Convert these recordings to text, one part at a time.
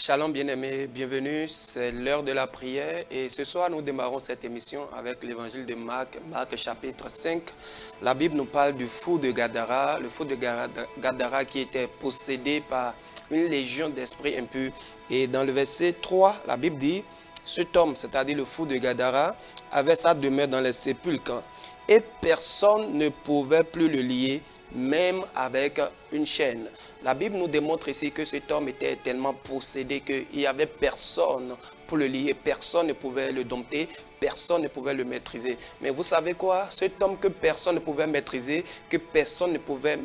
Shalom bien-aimés, bienvenue, c'est l'heure de la prière et ce soir nous démarrons cette émission avec l'évangile de Marc, Marc chapitre 5. La Bible nous parle du fou de Gadara, le fou de Gadara qui était possédé par une légion d'esprits impurs. Et dans le verset 3, la Bible dit, cet homme, c'est-à-dire le fou de Gadara, avait sa demeure dans les sépulcres et personne ne pouvait plus le lier, même avec une chaîne. La Bible nous démontre ici que cet homme était tellement possédé qu'il n'y avait personne pour le lier, personne ne pouvait le dompter, personne ne pouvait le maîtriser. Mais vous savez quoi? Cet homme que personne ne pouvait maîtriser, que personne ne pouvait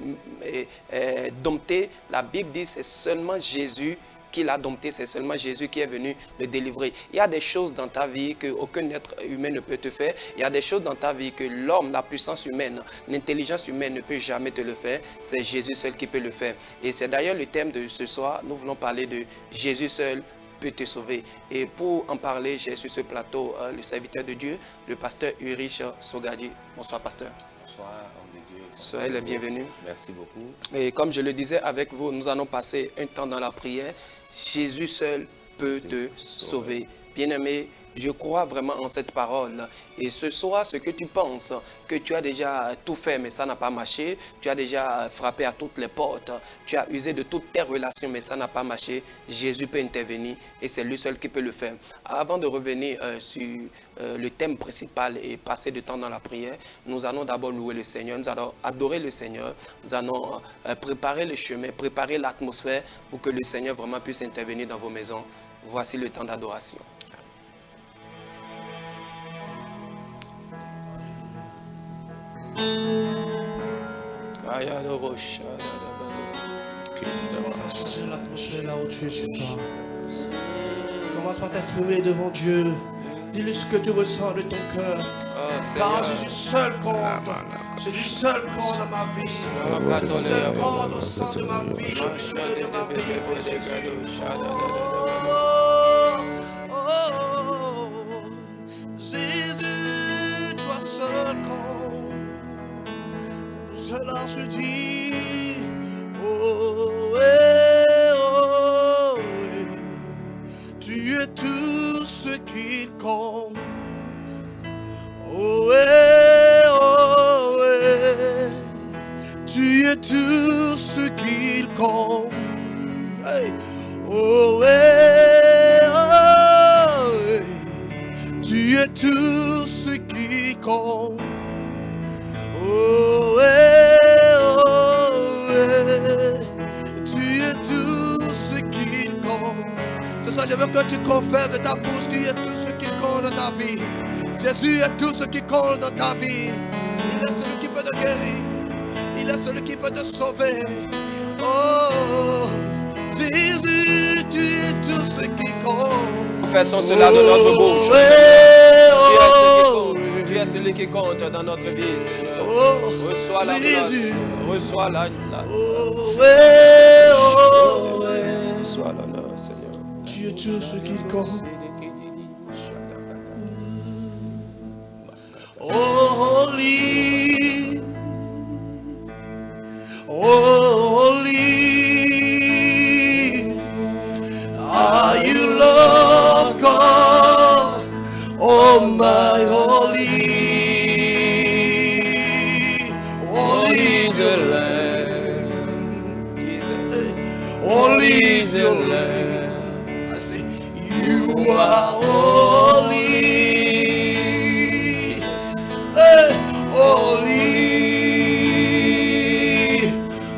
dompter, la Bible dit c'est seulement Jésus qui l'a dompté, c'est seulement Jésus qui est venu le délivrer. Il y a des choses dans ta vie qu'aucun être humain ne peut te faire. Il y a des choses dans ta vie que l'homme, la puissance humaine, l'intelligence humaine ne peut jamais te le faire. C'est Jésus seul qui peut le faire. Et c'est d'ailleurs le thème de ce soir. Nous voulons parler de Jésus seul peut te sauver. Et pour en parler, j'ai sur ce plateau le serviteur de Dieu, le pasteur Ulrich Sogadi. Bonsoir pasteur. Bonsoir, homme de Dieu. Soyez le bienvenu. Merci beaucoup. Et comme je le disais avec vous, nous allons passer un temps dans la prière. Jésus seul peut te sauver. Bien-aimé, je crois vraiment en cette parole. Et ce soir, ce que tu penses, que tu as déjà tout fait, mais ça n'a pas marché, tu as déjà frappé à toutes les portes, tu as usé de toutes tes relations, mais ça n'a pas marché, Jésus peut intervenir et c'est lui seul qui peut le faire. Avant de revenir sur le thème principal et passer du temps dans la prière, nous allons d'abord louer le Seigneur, nous allons adorer le Seigneur, nous allons préparer le chemin, préparer l'atmosphère pour que le Seigneur vraiment puisse intervenir dans vos maisons. Voici le temps d'adoration. L'atmosphère là où tu es chez toi. Commence par t'exprimer devant Dieu. Dis-lui ce que tu ressens de ton cœur. Car Jésus seul compte. Jésus seul compte dans ma vie. Jésus seul compte au sein de ma vie, au milieu de ma vie. C'est Jésus. Jésus, toi seul compte. C'est pour cela que je dis, oh, tu es tout ce qui compte. Oh, tu es tout ce qu'il compte. Hey. Oh, tu es tout ce qui compte. Oh, tu es tout ce qu'il compte. C'est ça, je veux que tu confesses de ta bouche qu'il est tout ce qui compte dans ta vie. Jésus est tout ce qui compte dans ta vie. Il est celui qui peut te guérir. Il est celui qui peut te sauver. Oh, Jésus, tu es tout ce qui compte. Faisons cela de notre bouche. Tu es celui qui compte dans notre vie, Seigneur. Reçois la grâce. Reçois la reçois l'honneur, Seigneur. Tu es tout ce qui compte. Holy, holy, are you Lord God, oh my holy, holy is your Lamb, Jesus. holy is your Lamb. I say, you are holy. Holy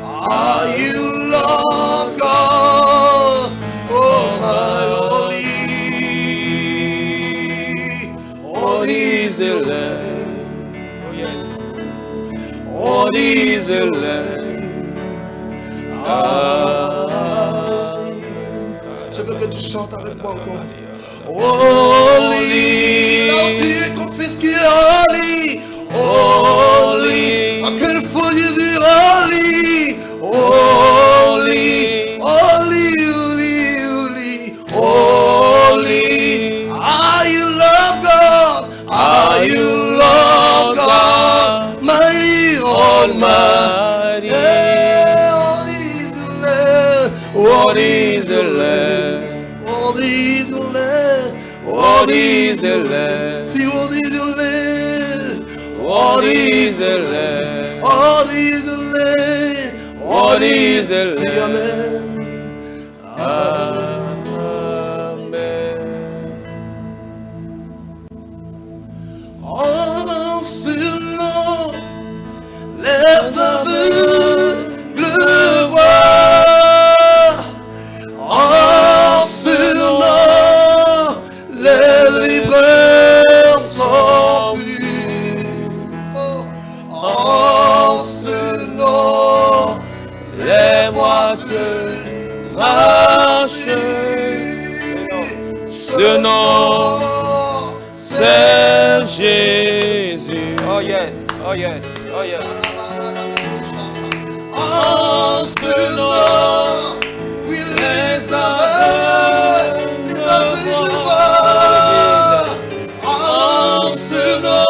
are you, Lord God, oh my holy, holy is the Lamb, Oh yes. holy is the Lamb. Je veux que tu chantes avec moi encore. Holy, là où tu es, confesse qu'il est holy. Holy, à quel feu Jésus holy, holy, holy, holy, holy, holy. Are you Lord God? Are you Lord God? Mighty, almighty. Holy is the Lamb. Holy is the Lamb. What is the Lamb? See, what is the Lamb? What is the Lamb? What is the Lamb? What is the See, Lamb? amen. En ce nom, les aveugles voient. En ce nom, les libres sont purs. En ce nom, les boiteux marchent. Ce nom, c'est Jésus. Oh yes, oh yes, oh yes. En ce nom, oui, les aveugles voient. En ce nom,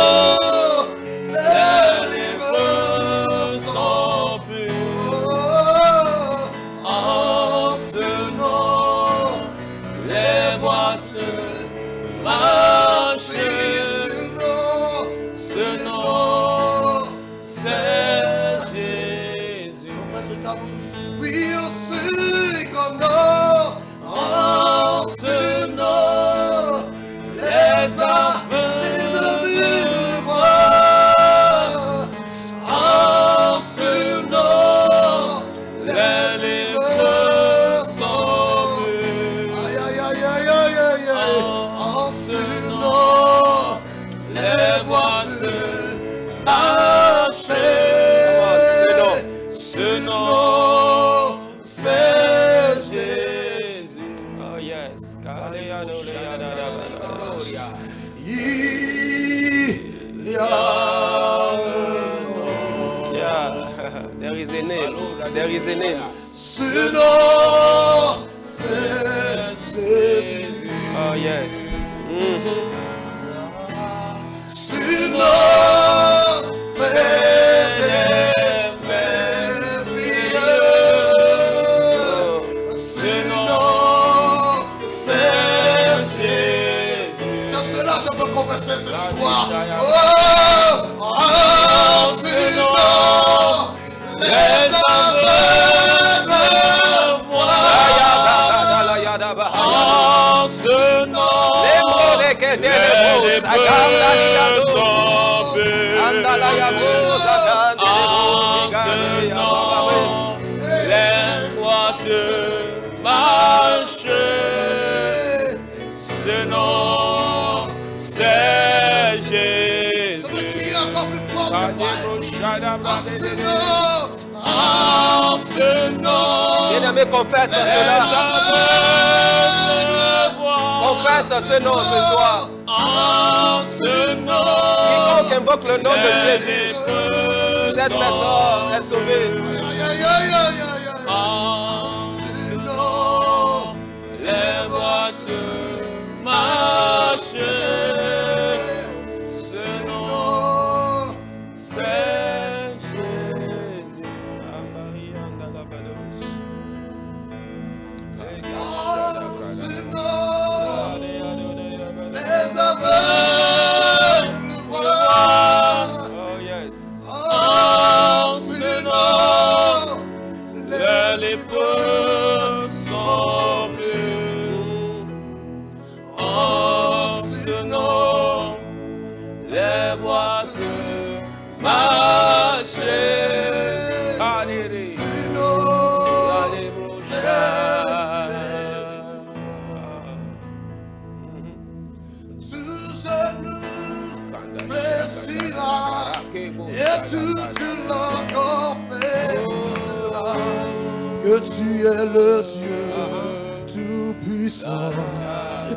les lépreux sont purs. En ce nom, les boiteux marchent. Ce nom, c'est Jésus. Confesse de ta bouche. Oui, on sait qu'en nom, en ce nom, les aveugles voient. En ce nom, les lépreux sont purs. Aïe, aïe, aïe, aïe, aïe, aïe, aïe. En ce nom, les boiteux marchent. Ce nom, c'est Jésus. Oh yes. Il y a Yeah. There is a name. There is a name. ce nom, c'est Jésus. Oh yes. Ce nom fait des merveilles. Ce nom, c'est Jésus. C'est cela que je peux confesser ce soir. Oh, en ce nom, les aveugles voient. En ce nom, Les lépreux sont purs. En ce nom, les boiteux marchent. Ce nom, c'est Jésus. je veux crier encore plus fort que moi. En ce nom, Bien-aimé, confesse cela. Confesse ce nom ce soir. en ce nom, Quiconque invoque le nom de Jésus, cette personne est sauvée. aïe, aïe, aïe, aïe, aïe, aïe. En ce nom, Les boiteux marchent. Ce nom, c'est Jésus. les aveugles voient. Oh yes. En ce nom, Les lépreux sont purs. en ce nom, Les boiteux marchent. Allez. ce nom, tout genou fléchira et toute langue confessera que tu es le Dieu tout-puissant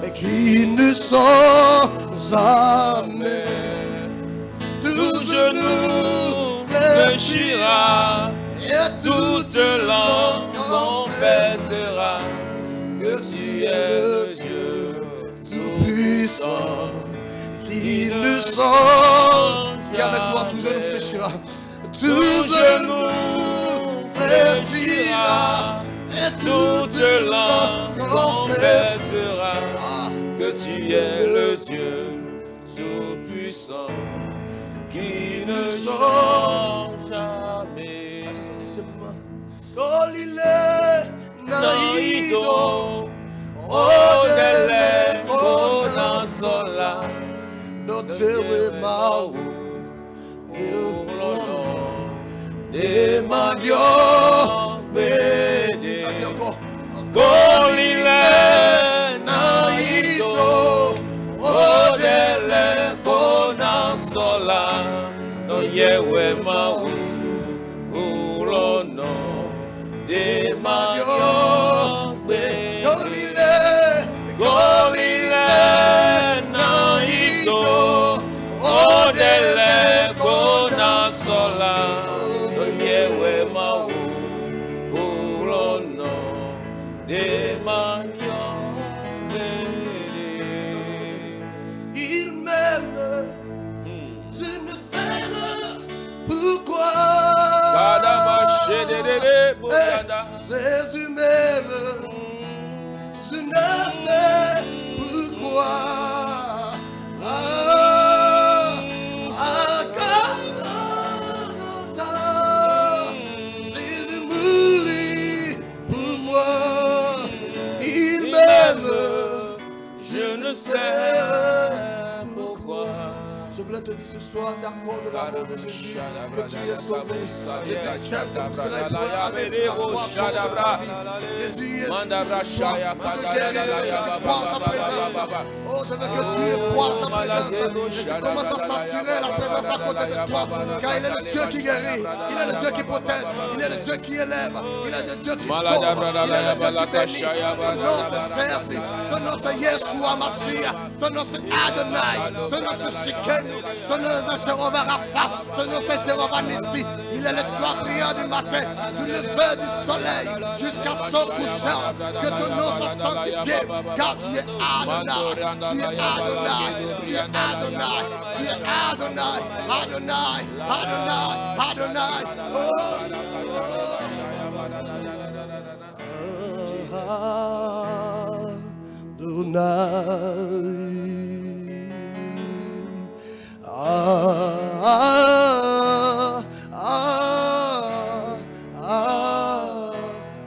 et qui ne change jamais. Tout genou fléchira et toute langue confessera que tu es le Dieu tout-puissant qui ne change. Qui avec moi, tout genou fléchira. Tout genou fléchira et toute langue confessera que Tu es le Dieu tout-puissant qui ne change jamais. La chanson dit simplement Kolile Naido Odele Onasola Dotewe Mau Urlono Demandio Bede. Ça dit encore Kolile Naido Odele Onasola Doyewe Mau Urlono Demandio Bede. Kolile Naido Odele Onasola Doyewe Mau Urlono Demandio Bede. Il m'aime, je ne sais pourquoi. Jésus m'aime, je ne sais pourquoi. Jésus mourit pour moi. Il m'aime, Je ne sais pourquoi. Je voulais te dire ce soir, c'est à cause de l'amour de Jésus que tu es sauvé. Jésus t'aime, c'est pour cela qu'il doit aller sur la croix pour ta vie. Jésus est ici ce soir pour te guérir, je veux que tu crois en sa présence. Oh, je veux que tu crois en sa présence et que tu commences à saturer la présence à côté de toi. Car il est le Dieu qui guérit, il est le Dieu qui protège, il est le Dieu qui élève, il est le Dieu qui sauve, il est le Dieu qui bénit. Son nom c'est Jésus, son nom c'est Yeshua Mashiach, son nom c'est Adonai, son nom c'est Shikenu, son nom c'est Jéhovah Rapha, son nom c'est Jéhovah Nissi. Il est le toit brillant du matin, du lever du soleil jusqu'à son couchant. Que ton nom soit sanctifié, car tu es Adonai, tu es Adonai, tu es Adonai, tu es Adonai, Adonai, Adonai, Adonai.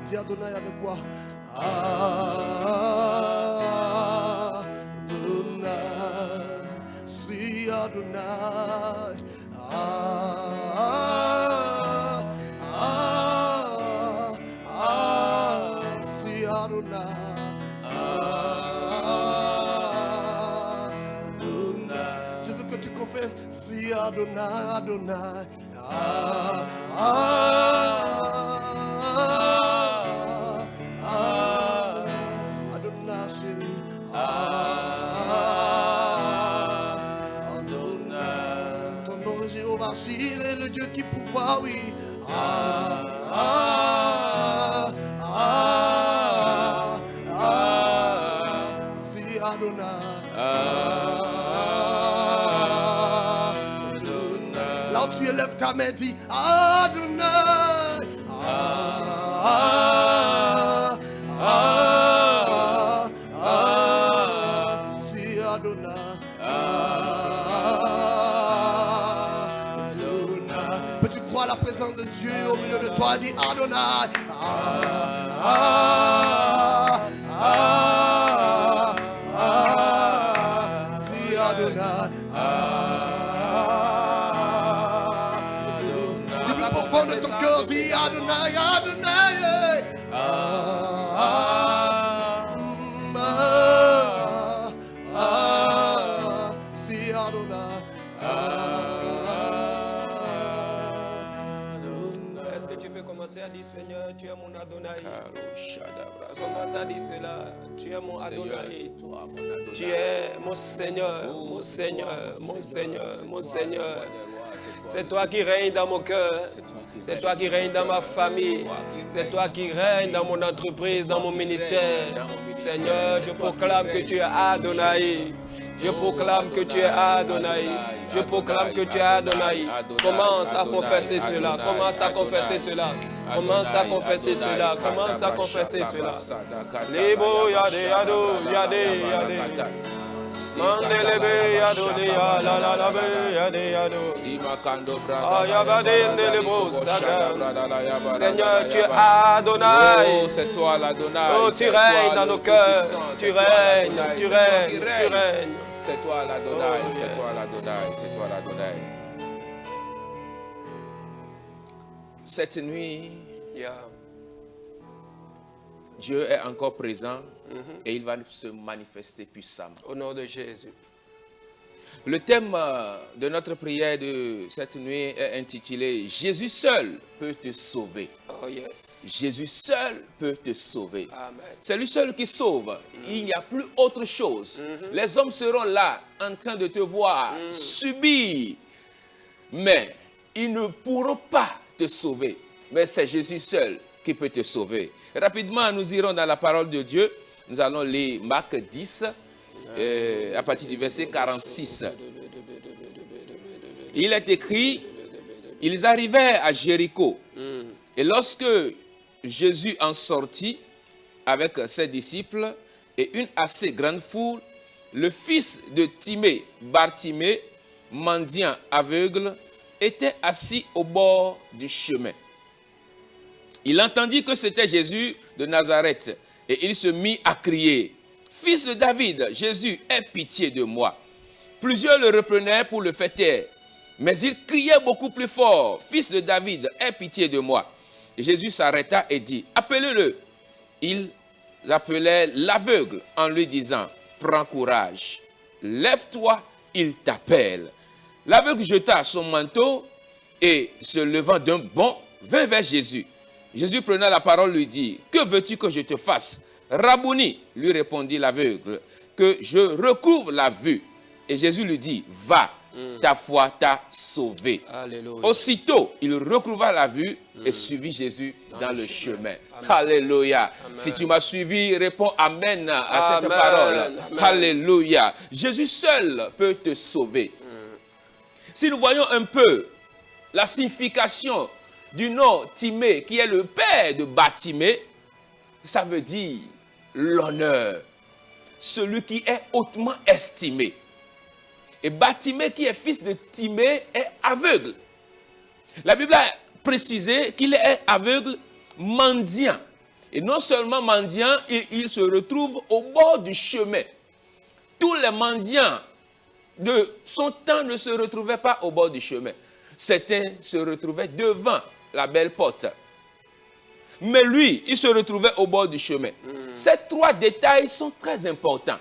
Dis Adonai avec moi. Adonai, si Adonai. Si Adonai. Je veux que tu confesses si Adonai, Adonai. Adonai chéri. Adonai. Ton nom est Jéhovah Jireh, le Dieu qui pourvoit, oui. Si Adonai. Là où tu élèves ta main, dis Adonai. Si Adonai. Adonai. Peux-tu croire à la présence de Dieu au milieu de toi? Dis Adonai. Si Adonai. Profond de ton cœur, dis Adonai, Adonai. Si Adonai. Est-ce que tu peux commencer à dire Seigneur, tu es mon Adonai? Commence à dire cela. Tu es mon Adonai. Tu es mon Seigneur, mon Seigneur, mon Seigneur, mon Seigneur. C'est toi qui règnes dans mon cœur. C'est toi qui règnes dans ma famille. C'est toi qui règnes dans mon entreprise, dans mon ministère. Seigneur, je proclame que tu es Adonai. Je proclame que tu es Adonai. Je proclame que tu es Adonai. Commence à confesser cela. Commence à confesser cela. Commence à confesser cela. Commence à confesser cela. Libo yade yado yade yade. Mandelebe yadonia la la la be yadeyado. Ayabadendelebo saga. Seigneur, tu es Adonai. Oh, c'est toi l'Adonai. Oh, tu règnes dans nos cœurs. Tu règnes, tu règnes, tu règnes. C'est toi l'Adonai, Oh, c'est toi yes. l'Adonai, c'est toi l'Adonai. Cette nuit, Yeah. Dieu est encore présent et il va se manifester puissamment. Au nom de Jésus. Le thème de notre prière de cette nuit est intitulé « Jésus seul peut te sauver ». Oh yes. Jésus seul peut te sauver. Amen. C'est lui seul qui sauve. Il n'y a plus autre chose. Les hommes seront là en train de te voir subir. Mais ils ne pourront pas te sauver. Mais c'est Jésus seul qui peut te sauver. Rapidement, nous irons dans la parole de Dieu. Nous allons lire Marc 10, à partir du verset 46. Il est écrit, ils arrivaient à Jéricho. Et lorsque Jésus en sortit avec ses disciples et une assez grande foule, le fils de Timée, Bartimée, mendiant aveugle, était assis au bord du chemin. Il entendit que c'était Jésus de Nazareth et il se mit à crier, « Fils de David, Jésus, aie pitié de moi. » Plusieurs le reprenaient pour le faire taire, mais il criait beaucoup plus fort, « Fils de David, aie pitié de moi. » Jésus s'arrêta et dit, « Appelez-le. » Il appelait l'aveugle en lui disant, « Prends courage, lève-toi, il t'appelle. » L'aveugle jeta son manteau et, se levant d'un bond, vint vers Jésus. Jésus prenant la parole lui dit, « Que veux-tu que je te fasse? » « Rabouni, lui répondit l'aveugle, « que je recouvre la vue. » Et Jésus lui dit, « Va, ta foi t'a sauvé. » Alléluia. Aussitôt, il recouvra la vue et suivit Jésus dans le chemin. Alléluia. Si tu m'as suivi, réponds Amen à cette Amen. parole. Amen. Alléluia. Jésus seul peut te sauver. Si nous voyons un peu la signification du nom Timée, qui est le père de Bartimée, ça veut dire l'honneur, celui qui est hautement estimé. Et Bartimée, qui est fils de Timée, est aveugle. La Bible a précisé qu'il est aveugle mendiant. Et non seulement mendiant, il se retrouve au bord du chemin. Tous les mendiants de son temps ne se retrouvaient pas au bord du chemin. Certains se retrouvaient devant la belle porte. Mais lui, il se retrouvait au bord du chemin. Ces trois détails sont très importants.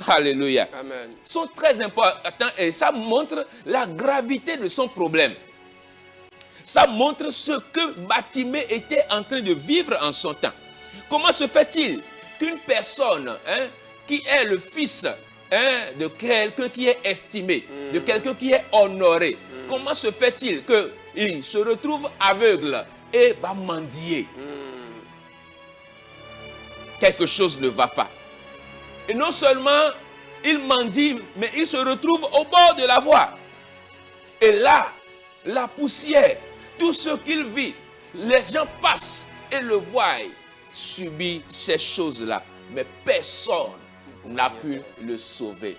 Alléluia. Amen. Sont très importants et ça montre la gravité de son problème. Ça montre ce que Bartimée était en train de vivre en son temps. Comment se fait-il qu'une personne qui est le fils de quelqu'un qui est estimé, de quelqu'un qui est honoré, comment se fait-il qu'il se retrouve aveugle et va mendier? Quelque chose ne va pas. Et non seulement il mendie, mais il se retrouve au bord de la voie. Et là, la poussière, tout ce qu'il vit, les gens passent et le voient subir ces choses-là. Mais personne n'a pu le sauver.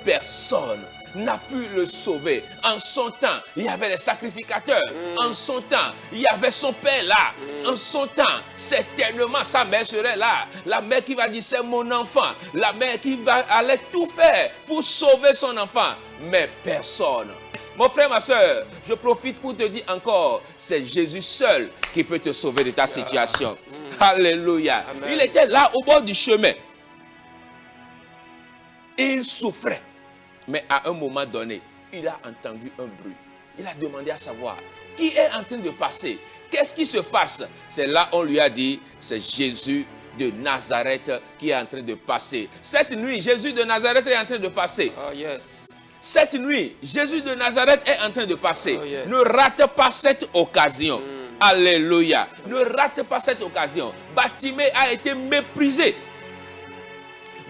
Personne n'a pu le sauver. En son temps, il y avait les sacrificateurs. En son temps, il y avait son père là. En son temps, certainement sa mère serait là. La mère qui va dire c'est mon enfant. La mère qui allait tout faire pour sauver son enfant. Mais personne. Mon frère, ma soeur, je profite pour te dire encore, c'est Jésus seul qui peut te sauver de ta situation. Alléluia. Amen. Il était là au bord du chemin. Et il souffrait. Mais à un moment donné, il a entendu un bruit. Il a demandé à savoir qui est en train de passer. Qu'est-ce qui se passe? C'est là on lui a dit, c'est Jésus de Nazareth qui est en train de passer. Cette nuit, Jésus de Nazareth est en train de passer. Oh yes. Cette nuit, Jésus de Nazareth est en train de passer. Oh, yes. Ne rate pas cette occasion. Alléluia. Ne rate pas cette occasion. Bartimée a été méprisé.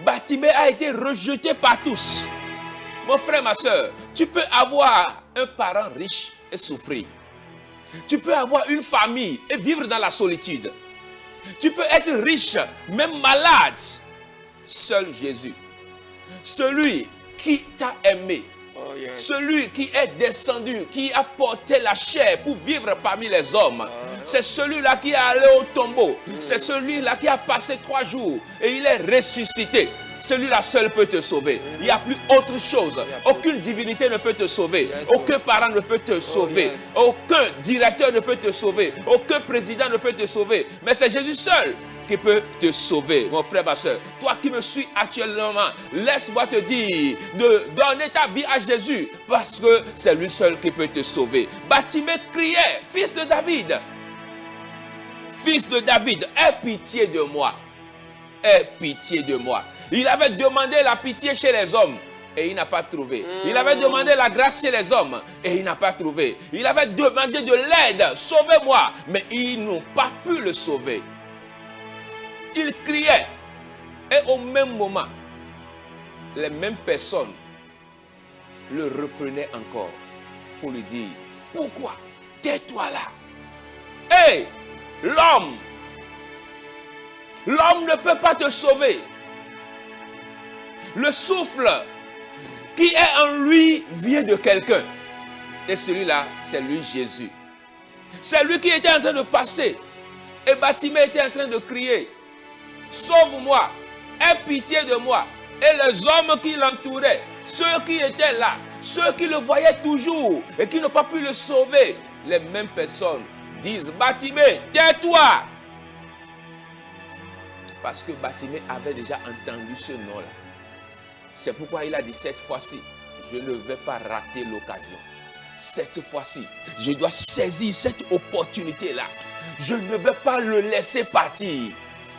Bartimée a été rejeté par tous. Mon frère, ma soeur, tu peux avoir un parent riche et souffrir. Tu peux avoir une famille et vivre dans la solitude. Tu peux être riche, même malade. Seul Jésus celui qui t'a aimé, Oh, yes. celui qui est descendu, qui a porté la chair pour vivre parmi les hommes. C'est celui-là qui est allé au tombeau. C'est celui-là qui a passé 3 jours et il est ressuscité. Celui-là seul peut te sauver. Il n'y a plus autre chose. Aucune divinité ne peut te sauver. Aucun parent ne peut te sauver. Aucun directeur ne peut te sauver. Aucun président ne peut te sauver. Mais c'est Jésus seul qui peut te sauver, mon frère, ma soeur. Toi qui me suis actuellement, laisse-moi te dire de donner ta vie à Jésus parce que c'est lui seul qui peut te sauver. Bartimée criait, fils de David. Fils de David, aie pitié de moi. Aie pitié de moi. Il avait demandé la pitié chez les hommes et il n'a pas trouvé. Il avait demandé la grâce chez les hommes et il n'a pas trouvé. Il avait demandé de l'aide, sauvez-moi, mais ils n'ont pas pu le sauver. Il criait et au même moment, les mêmes personnes le reprenaient encore pour lui dire, pourquoi? Tais-toi là. Hé, l'homme ne peut pas te sauver. Le souffle qui est en lui vient de quelqu'un. Et celui-là, c'est lui Jésus. C'est lui qui était en train de passer. Et Bartimée était en train de crier, sauve-moi, aie pitié de moi. Et les hommes qui l'entouraient, ceux qui étaient là, ceux qui le voyaient toujours et qui n'ont pas pu le sauver, les mêmes personnes disent, Bartimée, tais-toi. Parce que Bartimée avait déjà entendu ce nom-là. C'est pourquoi il a dit, cette fois-ci, je ne vais pas rater l'occasion. Cette fois-ci, je dois saisir cette opportunité-là. Je ne vais pas le laisser partir.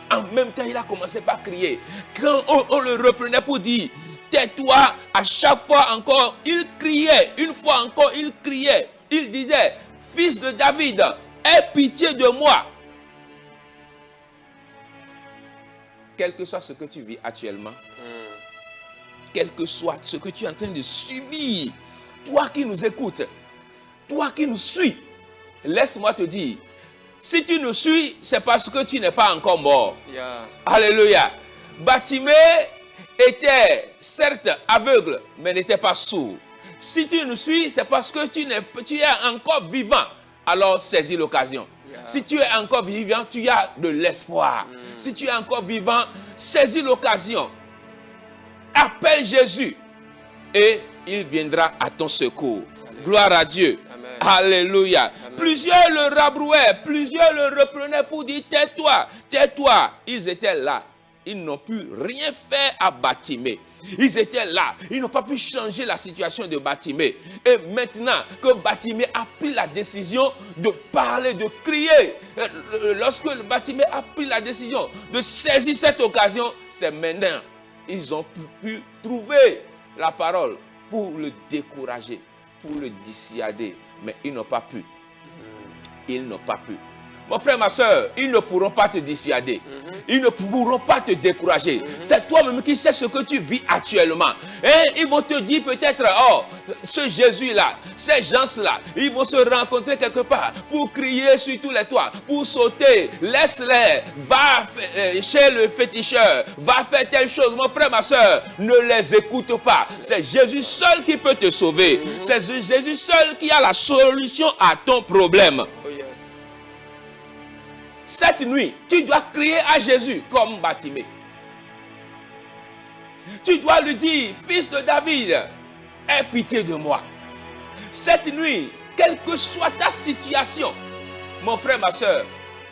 En même temps, il a commencé par crier. Quand on le reprenait pour dire, tais-toi, à chaque fois encore, il criait. Une fois encore, il criait. Il disait, fils de David, aie pitié de moi. Quel que soit ce que tu vis actuellement, quel que soit ce que tu es en train de subir, toi qui nous écoutes, toi qui nous suis, laisse-moi te dire, si tu nous suis, c'est parce que tu n'es pas encore mort. Yeah. Alléluia. Bartimée était certes aveugle, mais n'était pas sourd. Si tu nous suis, c'est parce que tu es encore vivant. Alors saisis l'occasion. Yeah. Si tu es encore vivant, tu as de l'espoir. Si tu es encore vivant, saisis l'occasion. Appelle Jésus et il viendra à ton secours. Alléluia. Gloire à Dieu. Amen. Alléluia. Amen. Plusieurs le rabrouaient, plusieurs le reprenaient pour dire tais-toi, tais-toi. Ils étaient là. Ils n'ont pu rien faire à Bartimée. Ils étaient là. Ils n'ont pas pu changer la situation de Bartimée. Et maintenant que Bartimée a pris la décision de parler, de crier, lorsque Bartimée a pris la décision de saisir cette occasion, c'est maintenant. Ils ont pu trouver la parole pour le décourager, pour le dissuader. Mais ils n'ont pas pu. Ils n'ont pas pu. Mon frère, ma soeur, ils ne pourront pas te dissuader. Ils ne pourront pas te décourager. C'est toi-même qui sais ce que tu vis actuellement. Et ils vont te dire peut-être, oh, ce Jésus-là, ces gens-là, ils vont se rencontrer quelque part pour crier sur tous les toits, pour sauter. Laisse-les, va chez le féticheur, va faire telle chose. Mon frère, ma soeur, ne les écoute pas. C'est Jésus seul qui peut te sauver. C'est Jésus seul qui a la solution à ton problème. Oh yes. Cette nuit, tu dois crier à Jésus comme Bartimée. Tu dois lui dire, fils de David, aie pitié de moi. Cette nuit, quelle que soit ta situation, mon frère, ma soeur,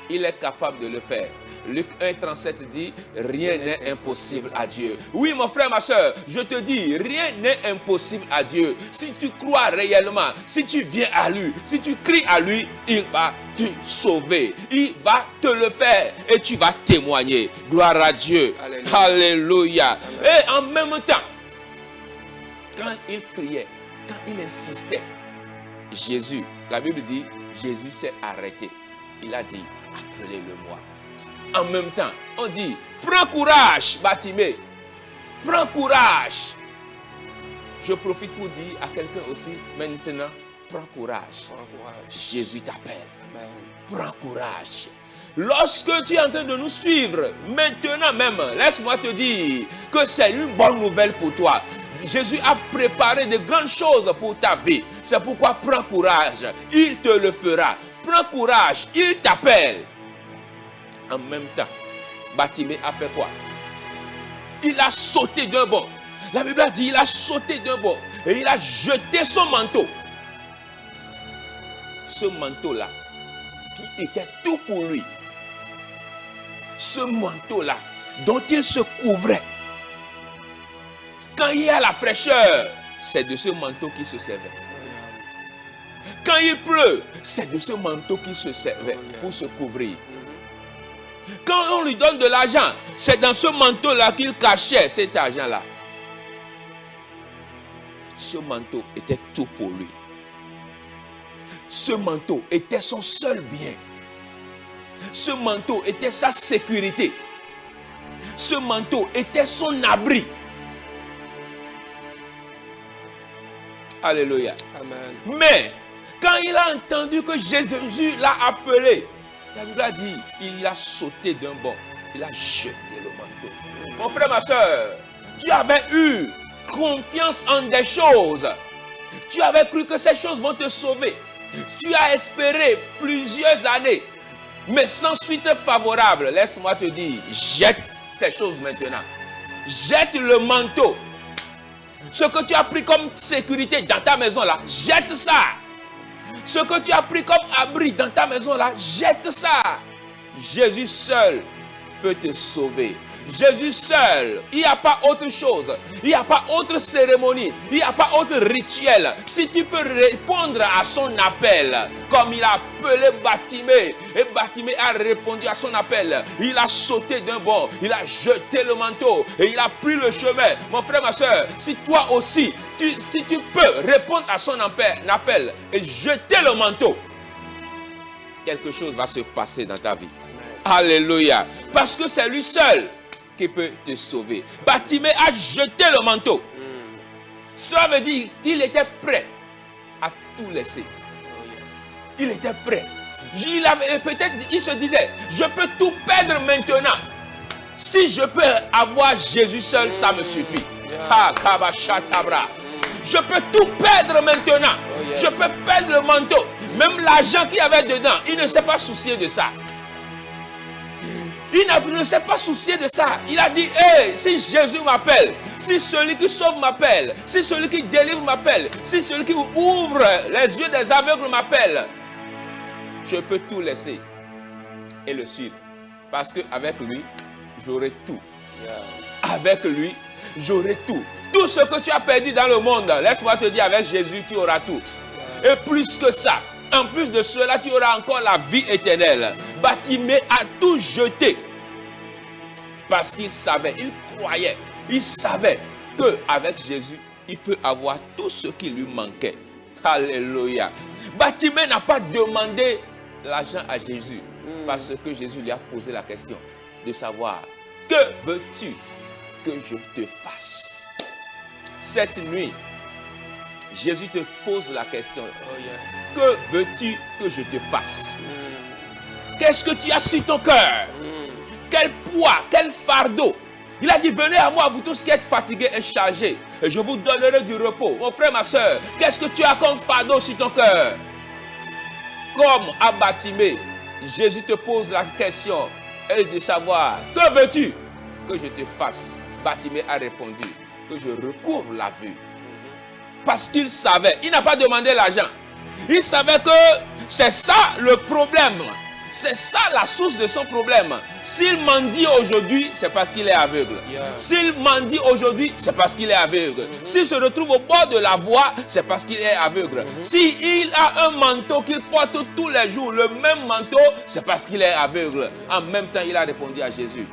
il est capable de le faire. Luc 1,37 dit, rien n'est impossible à Dieu. Oui, mon frère, ma soeur, je te dis, rien n'est impossible à Dieu. Si tu crois réellement, si tu viens à lui, si tu cries à lui, il va te sauver. Il va te le faire et tu vas témoigner. Gloire à Dieu. Alléluia. Alléluia. Et en même temps, quand il criait, quand il insistait, Jésus, la Bible dit, Jésus s'est arrêté. Il a dit, appelez-le-moi. En même temps, on dit, prends courage, Bartimée. Prends courage. Je profite pour dire à quelqu'un aussi, maintenant, prends courage. Prends courage. Jésus t'appelle. Amen. Prends courage. lorsque tu es en train de nous suivre, maintenant même, laisse-moi te dire que c'est une bonne nouvelle pour toi. Jésus a préparé de grandes choses pour ta vie. C'est pourquoi prends courage, il te le fera. Prends courage, il t'appelle. En même temps, Bartimée a fait quoi? Il a sauté d'un bord. La Bible a dit, il a sauté d'un bord et il a jeté son manteau. Ce manteau-là, qui était tout pour lui. Ce manteau-là, dont il se couvrait. Quand il y a la fraîcheur, c'est de ce manteau qu'il se servait. Quand il pleut, c'est de ce manteau qu'il se servait pour se couvrir. Quand on lui donne de l'argent, c'est dans ce manteau-là qu'il cachait cet argent-là. Ce manteau était tout pour lui. Ce manteau était son seul bien. Ce manteau était sa sécurité. Ce manteau était son abri. Alléluia. Amen. Mais, quand il a entendu que Jésus l'a appelé, la Bible a dit, il a sauté d'un bord. Il a jeté le manteau. Mon frère, ma soeur, tu avais eu confiance en des choses. Tu avais cru que ces choses vont te sauver. Tu as espéré plusieurs années, mais sans suite favorable. Laisse-moi te dire, jette ces choses maintenant. Jette le manteau. Ce que tu as pris comme sécurité dans ta maison là, jette ça. Ce que tu as pris comme abri dans ta maison là, jette ça. Jésus seul peut te sauver. Jésus seul, il n'y a pas autre chose, il n'y a pas autre cérémonie, il n'y a pas autre rituel. Si tu peux répondre à son appel, comme il a appelé Bartimée, et Bartimée a répondu à son appel, il a sauté d'un bord, il a jeté le manteau et il a pris le chemin. Mon frère, ma soeur, si toi aussi, si tu peux répondre à son appel et jeter le manteau, quelque chose va se passer dans ta vie. Alléluia. Parce que c'est lui seul qui peut te sauver. Bartimée a jeté le manteau. Cela veut dire qu'il était prêt à tout laisser. Il était prêt. Peut-être il se disait, je peux tout perdre maintenant. Si je peux avoir Jésus seul, ça me suffit. Je peux tout perdre maintenant. Je peux perdre le manteau. Même l'argent qu'il y avait dedans, il ne s'est pas soucié de ça. Il ne s'est pas soucié de ça. Il a dit, hey, si Jésus m'appelle, si celui qui sauve m'appelle, si celui qui délivre m'appelle, si celui qui ouvre les yeux des aveugles m'appelle, je peux tout laisser et le suivre. Parce qu'avec lui, j'aurai tout. Avec lui, j'aurai tout. Tout ce que tu as perdu dans le monde, laisse-moi te dire, avec Jésus, tu auras tout. Et plus que ça, en plus de cela, tu auras encore la vie éternelle. Bartimée a tout jeté. Parce qu'il savait, il croyait, il savait qu'avec Jésus, il peut avoir tout ce qui lui manquait. Alléluia. Bartimée n'a pas demandé l'argent à Jésus. Parce que Jésus lui a posé la question de savoir, que veux-tu que je te fasse? Cette nuit, Jésus te pose la question. Que veux-tu que je te fasse? Qu'est-ce que tu as sur ton cœur? Quel poids, quel fardeau? Il a dit, venez à moi, vous tous qui êtes fatigués et chargés, et je vous donnerai du repos. Mon frère, ma soeur, qu'est-ce que tu as comme fardeau sur ton cœur? Comme à Bartimée, Jésus te pose la question et de savoir, que veux-tu que je te fasse? Bartimée a répondu, que je recouvre la vue. Parce qu'il savait, il n'a pas demandé l'argent. Il savait que c'est ça le problème. C'est ça la source de son problème. S'il mendie aujourd'hui, c'est parce qu'il est aveugle. S'il mendie aujourd'hui, c'est parce qu'il est aveugle. S'il se retrouve au bord de la voie, c'est parce qu'il est aveugle. S'il a un manteau qu'il porte tous les jours, le même manteau, c'est parce qu'il est aveugle. En même temps, il a répondu à Jésus,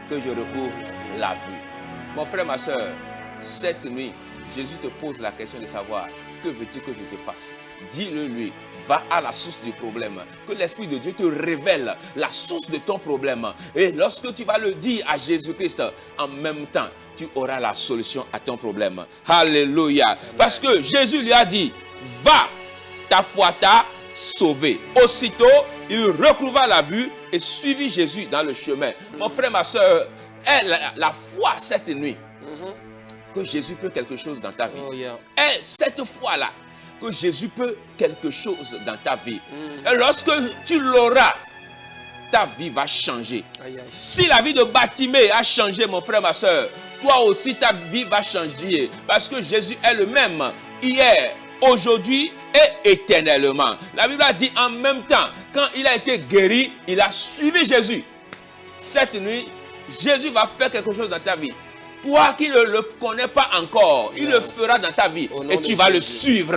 que je recouvre la vue. Mon frère, ma soeur, cette nuit, Jésus te pose la question de savoir, que veux-tu que je te fasse? Dis-le lui, va à la source du problème. Que l'Esprit de Dieu te révèle la source de ton problème. Et lorsque tu vas le dire à Jésus-Christ, en même temps, tu auras la solution à ton problème. Alléluia. Parce que Jésus lui a dit, va, ta foi t'a sauvé. Aussitôt, il recouvra la vue et suivit Jésus dans le chemin. Mon frère, ma soeur, la foi cette nuit, que Jésus peut quelque chose dans ta vie. Oh, yeah. Et cette foi-là, que Jésus peut quelque chose dans ta vie. Et lorsque tu l'auras, ta vie va changer. Aïe, aïe. Si la vie de Bartimée a changé, mon frère, ma soeur, toi aussi ta vie va changer. Parce que Jésus est le même hier, aujourd'hui et éternellement. La Bible a dit en même temps, quand il a été guéri, il a suivi Jésus. Cette nuit, Jésus va faire quelque chose dans ta vie. Toi qui ne le connais pas encore, il le fera dans ta vie. Et tu vas le suivre.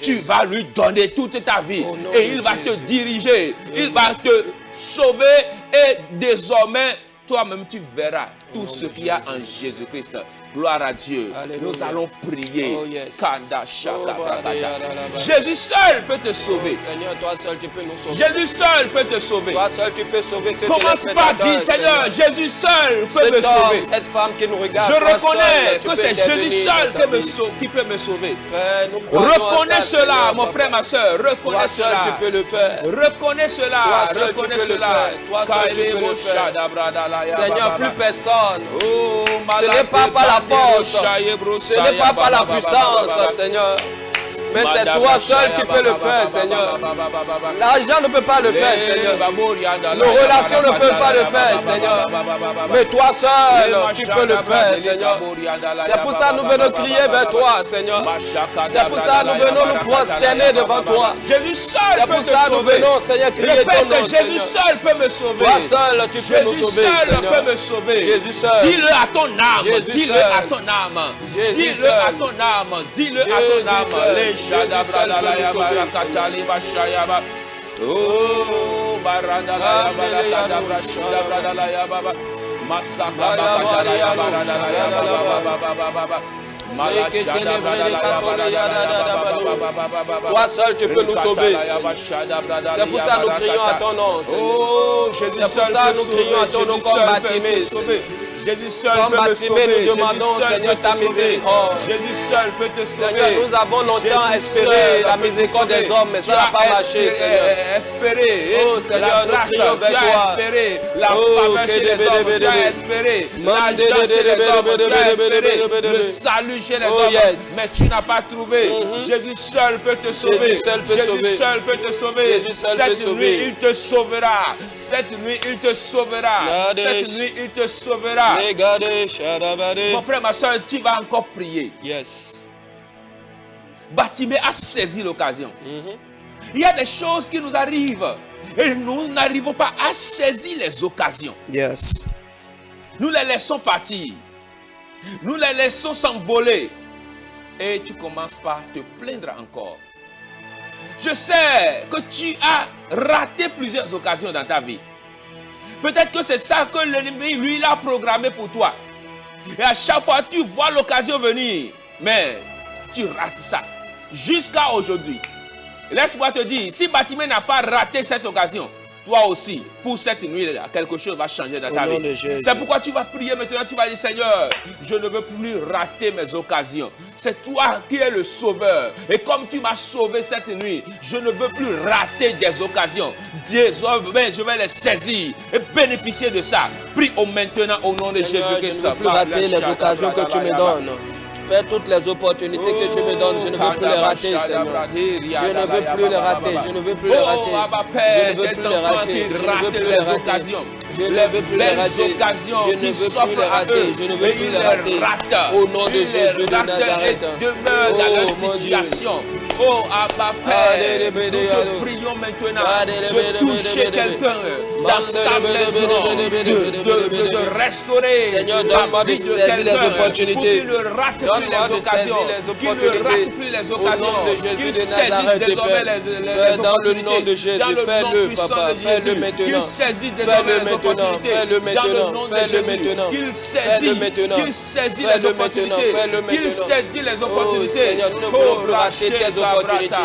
Tu vas lui donner toute ta vie. Et il va te diriger. Il va te sauver. Et désormais, toi-même, tu verras tout ce qu'il y a en Jésus-Christ. Gloire à Dieu. Alléluia. Nous allons prier. Oh, yes. Kanda, shaka, Oh, brakata. badea, Jésus seul peut te sauver. Seigneur, toi seul tu peux nous sauver. Jésus seul peut te sauver. Toi seul tu peux sauver ce Commence par dire, Seigneur, Jésus seul peut me cet homme, sauver. cette femme qui nous regarde. Je toi reconnais seul, tu que peux c'est Jésus intervenir dans sa seul vie. qui peut me sauver. Père, nous croyons à Reconnais ça, cela, Seigneur, mon papa. frère, ma soeur. Toi Reconnais seul cela. tu peux le faire. Reconnais cela. Toi seul, tu Reconnais peux le cela. faire. Toi seul, tu peux le faire. Seigneur, plus personne. Oh, Ce n'est pas par la force. Ce n'est pas par la puissance, Seigneur. Mais c'est toi seul qui peux le faire, Seigneur. L'argent ne peut pas le faire, Seigneur. Nos relations ne peuvent pas le faire, Seigneur. Mais toi seul, tu peux le faire, Seigneur. C'est pour ça que nous venons crier vers toi, Seigneur. C'est pour ça que nous venons nous prosterner devant toi. Jésus seul C'est peut pour te ça que nous sauver. venons, Seigneur, crier ton Répète, nom, Jésus Seigneur. seul peut me sauver. Toi seul, tu peux nous Jésus sauver, seul Seigneur. peut me sauver. Jésus seul. Dis-le à ton âme. Jésus Dis-le seul. à ton âme. Jésus Dis-le seul. à ton âme. Dis-le à Jésus ton âme. seul. Les Jésus seul peut nous sauver, Oh, barada la barada brashida brada la ya baba. Masaka bakata la ya barada la ya baba. Toi seul tu peux nous sauver. C'est pour ça que nous crions à ton nom, Seigneur. Oh, C'est pour ça que nous crions à ton nom comme Bartimée, Seigneur. Jésus seul Comme peut me Bartimée, sauver. nous demandons, Jésus seul Seigneur, peut ta te sauver. miséricorde. Jésus seul peut te sauver. Seigneur, nous avons longtemps Jésus espéré seul la peut te miséricorde sauver. des hommes, mais ça Tu n'a as pas marché, Seigneur. Espéré. Oh, Seigneur, la nous grâce, crions vers tu as toi. espéré la Oh, faveur chez les hommes, tu as que espéré Man, l'argent chez les hommes, tu as espéré le salut chez les Oh, hommes, yes. mais tu n'as pas trouvé. Jésus seul peut te sauver. Jésus seul peut sauver. Jésus seul peut te sauver. Jésus seul peut Cette sauver. nuit, il te sauvera. Cette nuit, il te sauvera. Regardez. Cette nuit, il te sauvera. Regardez, Shadabade. Mon frère, ma soeur, tu vas encore prier. Yes. Bartimée a saisi l'occasion. Il y a des choses qui nous arrivent et nous n'arrivons pas à saisir les occasions. Yes. Nous les laissons partir. Nous les laissons s'envoler. Et tu commences par te plaindre encore. Je sais que tu as raté plusieurs occasions dans ta vie. Peut-être que c'est ça que l'ennemi, lui, l'a programmé pour toi. Et à chaque fois, tu vois l'occasion venir. Mais tu rates ça. Jusqu'à aujourd'hui. Laisse-moi te dire, si Bartimée n'a pas raté cette occasion, toi aussi, pour cette nuit-là, quelque chose va changer dans ta Au nom de vie. Jésus. C'est pourquoi tu vas prier maintenant, tu vas dire, Seigneur, je ne veux plus rater mes occasions. C'est toi qui es le sauveur. Et comme tu m'as sauvé cette nuit, je ne veux plus rater des occasions. Désormais, je vais les saisir et bénéficier de ça. Prie maintenant au nom de Seigneur, Jésus-Christ. je ne veux plus rater les occasions que tu me donnes. Père, toutes les opportunités que tu me donnes, je ne veux plus les rater, Seigneur. Je ne veux plus les rater, je ne veux plus les rater. Je ne veux plus les rater, je ne veux plus les rater. Je ne veux plus les rater, je ne veux plus les rater, je ne veux plus les rater. Au nom de Jésus de Nazareth. Demeure dans leur situation. Oh, Abba Père, nous te prions maintenant de toucher quelqu'un dans sa maison, de restaurer Seigneur, la donne-moi de vie de saisir les quelqu'un opportunités. pour qu'il ne rate plus Donne-moi les de saisir occasions, les qu'il ne opportunités. rate plus les Au nom occasions, de Jésus qu'il de saisisse Nazareth, désormais Père. les Père, dans le nom opportunités. de Jésus, Dans le nom fais-le, puissant Papa, de fais-le Jésus, maintenant. qu'il saisisse Fais-le désormais les maintenant, opportunités. fais-le Dans le maintenant, nom de fais-le Jésus, maintenant. qu'il Fais-le maintenant. saisit les Fais-le opportunités, maintenant, fais-le qu'il maintenant. saisit les Oh opportunités. Seigneur, nous ne voulons plus rater tes opportunités.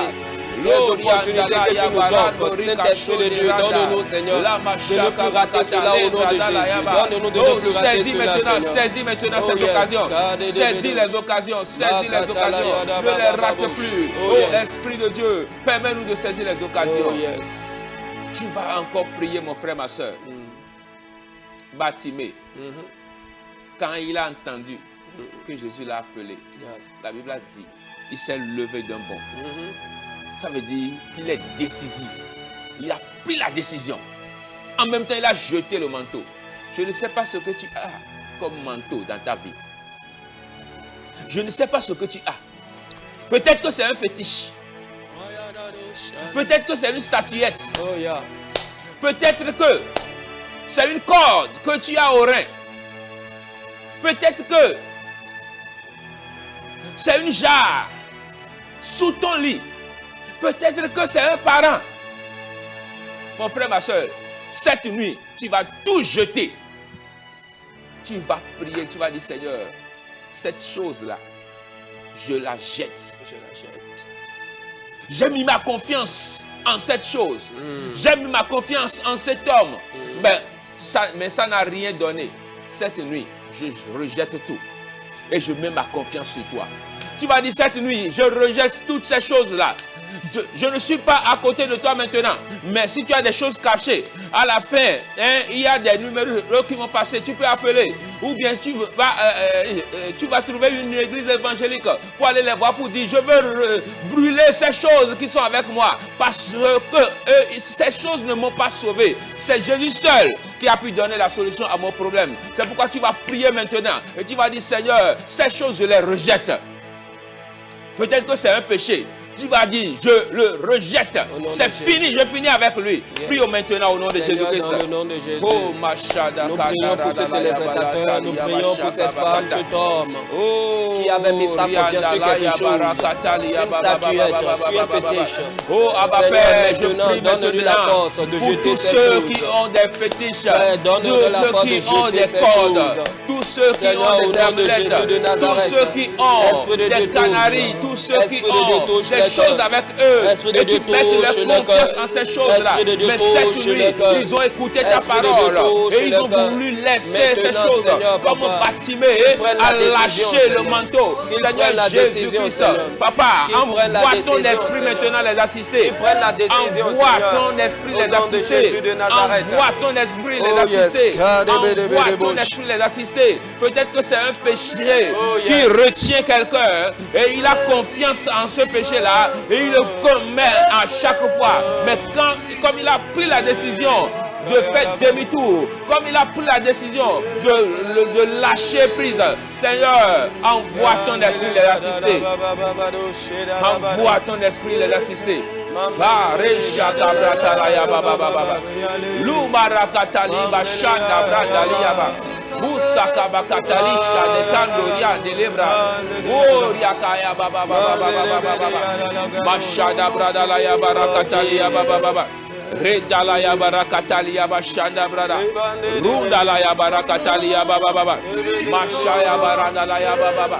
les opportunités que tu nous offres. Saint-Esprit de Dieu, donne-nous, Seigneur, de ne plus rater cela au nom de Jésus. Donne-nous de ne plus rater cela, Seigneur. Saisis maintenant cette occasion. Saisis les occasions. Saisis les occasions. Ne les rate plus. Oh Esprit de Dieu, permets-nous de saisir les occasions. Oh yes. Tu vas encore prier, mon frère, ma soeur. Bartimée, quand il a entendu que Jésus l'a appelé, la Bible a dit, il s'est levé d'un bond. Ça veut dire qu'il est décisif. Il a pris la décision. En même temps, il a jeté le manteau. Je ne sais pas ce que tu as comme manteau dans ta vie. Je ne sais pas ce que tu as. Peut-être que c'est un fétiche. Peut-être que c'est une statuette. Oh yeah. Peut-être que c'est une corde que tu as au rein. Peut-être que c'est une jarre sous ton lit. Peut-être que c'est un parent. Mon frère, ma soeur, cette nuit, tu vas tout jeter. Tu vas prier, tu vas dire, Seigneur, cette chose-là, je la jette. Je la jette. J'ai mis ma confiance en cette chose. J'ai mis ma confiance en cet homme. Mais ça n'a rien donné. Cette nuit, je rejette tout. Et je mets ma confiance sur toi. Tu vas dire cette nuit, je rejette toutes ces choses-là. Je ne suis pas à côté de toi maintenant. Mais si tu as des choses cachées, à la fin, il y a des numéros qui vont passer. Tu peux appeler. Ou bien tu vas trouver une église évangélique pour aller les voir pour dire, je veux brûler ces choses qui sont avec moi. Parce que ces choses ne m'ont pas sauvé. C'est Jésus seul qui a pu donner la solution à mon problème. C'est pourquoi tu vas prier maintenant. Et tu vas dire, Seigneur, ces choses, je les rejette. Peut-être que c'est un péché. Tu vas dire, je le rejette. C'est fini, je finis avec lui. Prions maintenant au nom de Jésus-Christ. Oh, nous prions pour ce téléspectateur, nous prions pour cette femme, cet homme qui avait mis sa confiance sur quelque chose, sur une statuette, sur un fétiche. Oh, Abba Père, je prie donne-lui la force de jeter ces tous ceux choses. qui ont des fétiches, donne-lui la force de jeter ces choses. Tous ceux qui ont des amulettes, tous ceux qui ont des canaries, tous ceux qui ont des choses avec eux et qui mettent leur confiance en ces choses-là. Mais cette nuit, ils ont écouté ta parole et ils ont voulu laisser ces choses comme Bartimée à lâcher le manteau. Seigneur Jésus-Christ, Papa, envoie ton esprit maintenant les assister. Envoie ton esprit les assister. Envoie ton esprit les assister. Envoie ton esprit les assister. Peut-être que c'est un péché qui retient quelqu'un et il a confiance en ce péché-là et il le commet à chaque fois. Mais comme il a pris la décision de faire demi-tour, comme il a pris la décision de lâcher prise, Seigneur, envoie ton esprit les assister. Envoie ton esprit les assister. Busaka bakatalisha de kandoria de lebra. Oh riakaya baba baba. Mashada brada la ya barakatali ya baba. Redala ya barakatali ya bashanda brada. Rudala ya barakatali ya baba. Mashaya baranda la ya baba.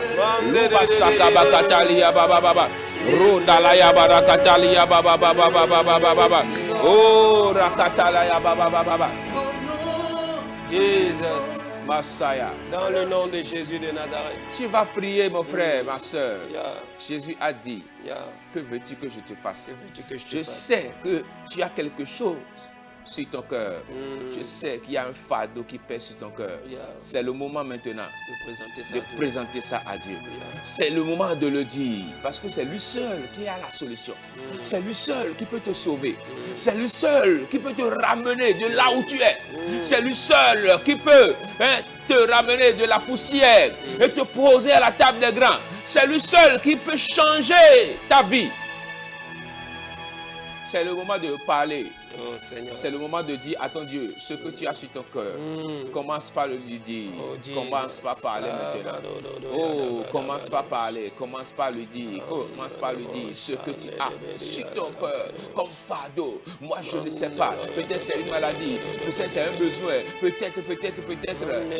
Lubasaka bakatali ya baba. Rudala ya barakatali ya baba. Oh rakatala ya baba. Jesus. Messiah. Dans le nom de Jésus de Nazareth. Tu vas prier, mon frère, ma soeur. Jésus a dit, que veux-tu que je te fasse? Je sais que tu as quelque chose sur ton cœur. Je sais qu'il y a un fardeau qui pèse sur ton cœur. C'est le moment maintenant de présenter ça à Dieu. C'est le moment de le dire. Parce que c'est lui seul qui a la solution. C'est lui seul qui peut te sauver. C'est lui seul qui peut te ramener de là où tu es. C'est lui seul qui peut te ramener de la poussière et te poser à la table des grands. C'est lui seul qui peut changer ta vie. C'est le moment de parler. Oh Seigneur. C'est le moment de dire à ton Dieu ce que tu as sur ton cœur. Commence par le lui dire. Commence par parler maintenant. Oh, commence par parler. Commence par lui dire. Commence par lui dire ce que tu as sur ton cœur comme fardeau. Moi, je ne sais pas. Peut-être c'est une maladie. Peut-être c'est un besoin. Peut-être.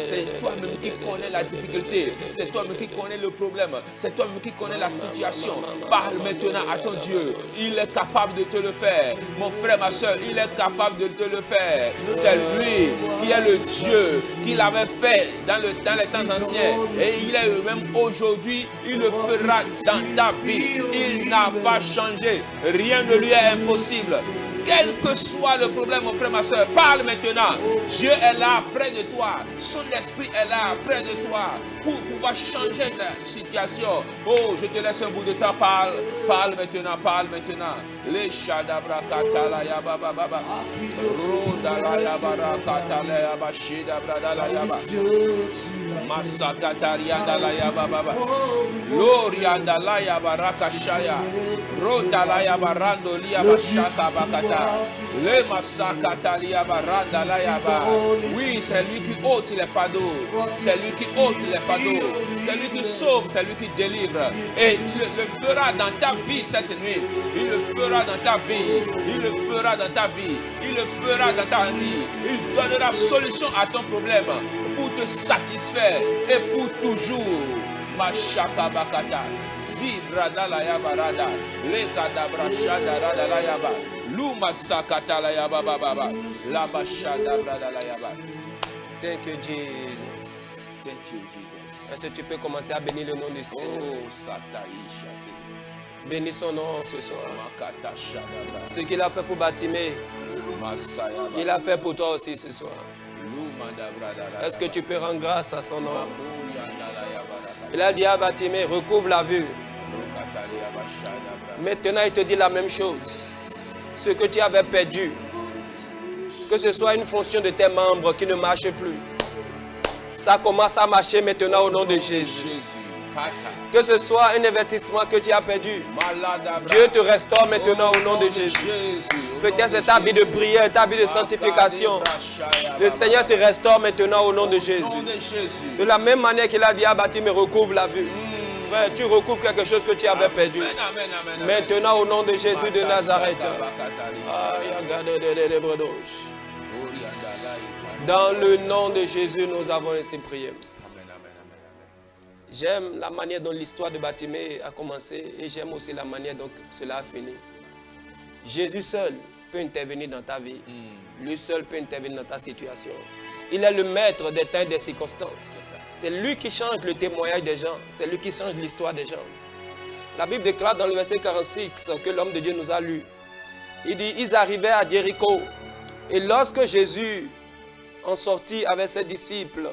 C'est toi-même qui connais la difficulté. C'est toi-même qui connais le problème. C'est toi-même qui connais la situation. Parle maintenant à ton Dieu. Il est capable de te le faire. Mon frère, ma soeur, il est capable de te le faire. C'est lui qui est le Dieu qui l'avait fait dans les temps anciens. Et il est même aujourd'hui. Il le fera dans ta vie. Il n'a pas changé. Rien ne lui est impossible. Quel que soit le problème, mon frère, ma soeur, parle maintenant. Dieu est là, près de toi. Son esprit est là, près de toi, pour pouvoir changer ta situation. Oh, je te laisse un bout de temps. Parle maintenant, parle maintenant. Les shadabra katala yaba baba. Rodala yaba katala yaba shidabra dala yaba. Masakataria dala yaba baba. Loria dala yaba rakashaya. Rodala yaba rando liaba shaka bakata. Le massacatalia baranda la yaba. Oui, c'est lui qui ôte les fardeaux. C'est lui qui ôte les fardeaux. C'est lui qui sauve, c'est lui qui délivre. Et il le fera dans ta vie cette nuit. Il le fera dans ta vie. Il le fera dans ta vie. Il le fera dans ta vie. Il donnera solution à ton problème pour te satisfaire et pour toujours. Mashaka bakata. Zibrada la yaba rada. Le kadabra shada rada la yaba. Luma sakata la yaba baba. La bashada brada la yaba. Thank you, Jesus. Thank you, Jesus. Est-ce que tu peux commencer à bénir le nom du Seigneur? Oh, sataïcha. Bénis son nom ce soir. Makata shada. Ce qu'il a fait pour Batimée, Masaya. il a fait pour toi aussi ce soir. Luma da brada la. Est-ce que tu peux rendre grâce à son nom? Il a dit à Batimée, recouvre la vue. Maintenant, il te dit la même chose. Ce que tu avais perdu, que ce soit une fonction de tes membres qui ne marche plus, ça commence à marcher maintenant au nom de Jésus. Que ce soit un investissement que tu as perdu, Dieu te restaure maintenant au nom de Jésus. Peut-être c'est ta vie de prière, ta vie de sanctification. Le Seigneur te restaure maintenant au nom de Jésus. De la même manière qu'il a dit à Batimée, recouvre la vue. Frère, tu recouvres quelque chose que tu avais perdu. Maintenant au nom de Jésus de Nazareth. Dans le nom de Jésus, nous avons ainsi prié. J'aime la manière dont l'histoire de Batimée a commencé et j'aime aussi la manière dont cela a fini. Jésus seul peut intervenir dans ta vie. Lui seul peut intervenir dans ta situation. Il est le maître des temps et des circonstances. C'est lui qui change le témoignage des gens. C'est lui qui change l'histoire des gens. La Bible déclare dans le verset 46 que l'homme de Dieu nous a lu. Il dit, ils arrivaient à Jéricho. Et lorsque Jésus en sortit avec ses disciples,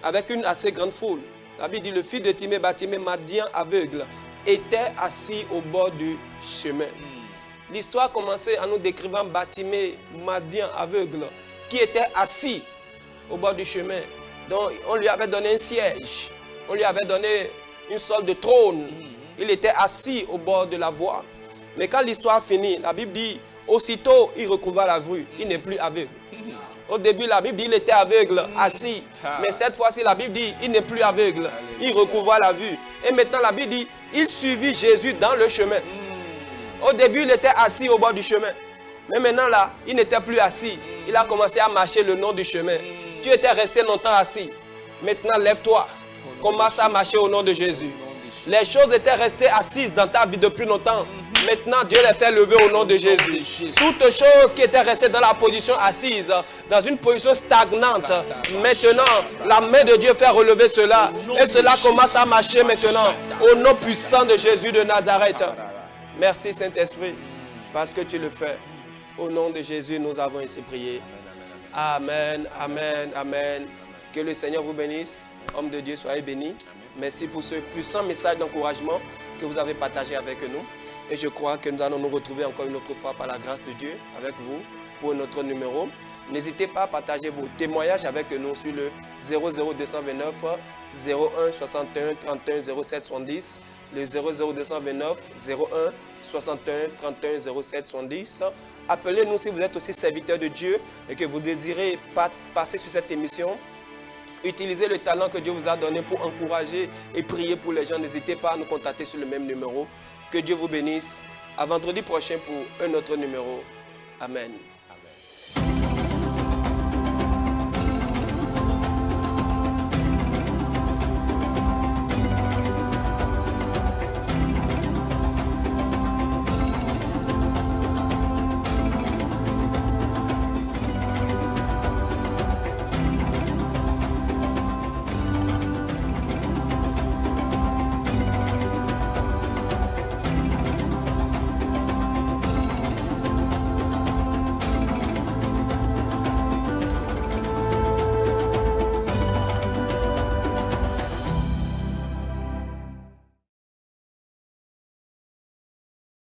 avec une assez grande foule, la Bible dit, le fils de Timée, Batimée, Madien aveugle, était assis au bord du chemin. L'histoire commençait en nous décrivant Batimée, Madien aveugle, qui était assis au bord du chemin. Donc, on lui avait donné un siège. On lui avait donné une sorte de trône. Il était assis au bord de la voie. Mais quand l'histoire finit, la Bible dit, aussitôt, il recouvra la vue. Il n'est plus aveugle. Au début, la Bible dit qu'il était aveugle, assis. Mais cette fois-ci, la Bible dit il n'est plus aveugle. Il recouvra la vue. Et maintenant, la Bible dit il suivit Jésus dans le chemin. Au début, il était assis au bord du chemin. Mais maintenant, là, il n'était plus assis. Il a commencé à marcher le long du chemin. Tu étais resté longtemps assis. Maintenant, lève-toi. Commence à marcher au nom de Jésus. Les choses étaient restées assises dans ta vie depuis longtemps. Maintenant, Dieu les fait lever au nom de Jésus. Toutes choses qui étaient restées dans la position assise, dans une position stagnante, maintenant, la main de Dieu fait relever cela. Et cela commence à marcher maintenant, au nom puissant de Jésus de Nazareth. Merci Saint-Esprit, parce que tu le fais. Au nom de Jésus, nous avons ainsi prié. Amen, amen, amen. Que le Seigneur vous bénisse. Homme de Dieu, soyez bénis. Merci pour ce puissant message d'encouragement que vous avez partagé avec nous. Et je crois que nous allons nous retrouver encore une autre fois par la grâce de Dieu avec vous pour notre numéro. N'hésitez pas à partager vos témoignages avec nous sur le 00229 01 61 31 07 70. Le 00229 01 61 31 07 70. Appelez-nous si vous êtes aussi serviteur de Dieu et que vous désirez passer sur cette émission. Utilisez le talent que Dieu vous a donné pour encourager et prier pour les gens. N'hésitez pas à nous contacter sur le même numéro. Que Dieu vous bénisse. À vendredi prochain pour un autre numéro. Amen.